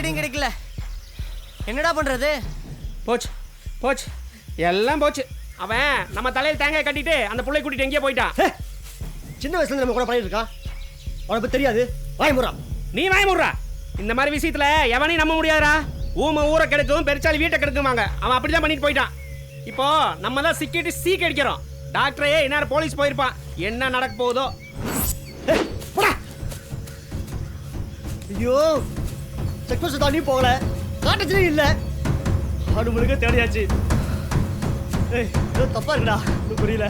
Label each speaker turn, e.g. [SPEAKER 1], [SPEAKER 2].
[SPEAKER 1] ஐடியும் கிடைக்கல. என்னடா பண்றது?
[SPEAKER 2] போச்சு போச்சு, எல்லாம் போச்சு. அவன் நம்ம தலையில் தேங்காய் கட்டிட்டு அந்த புள்ளை கூட்டிட்டு எங்கேயோ போயிட்டான்.
[SPEAKER 3] சின்ன வயசுல நம்ம கூட பண்ணிட்டு இருக்கான். அவனை பத்தி தெரியாது. வாய்முறா
[SPEAKER 2] நீ வாய்முறா. இந்த மாதிரி விஷயத்துல எவனையும் நம்ப முடியாதா? ஊமை ஊரை கெடுக்கும், பெருச்சாலி வீட்டை கெடுக்குமாங்க. அவன் அப்படிதான் பண்ணிட்டு போயிட்டான். இப்போ நம்ம தான் சிக்கிட்டு சீக்கு அடிக்கிறோம். டாக்டரே இந்நேரம் போலீஸ் போயிருப்பான். என்ன நடக்க போகுதோ.
[SPEAKER 3] ஐயோ, செக் போஸ்ட் தாண்டி போகல, காட்டச்சிலே இல்ல. ஆடு முழுக்க தேடியாச்சு. ஏய், ஏதோ தப்பா இருக்குடா, புரியல.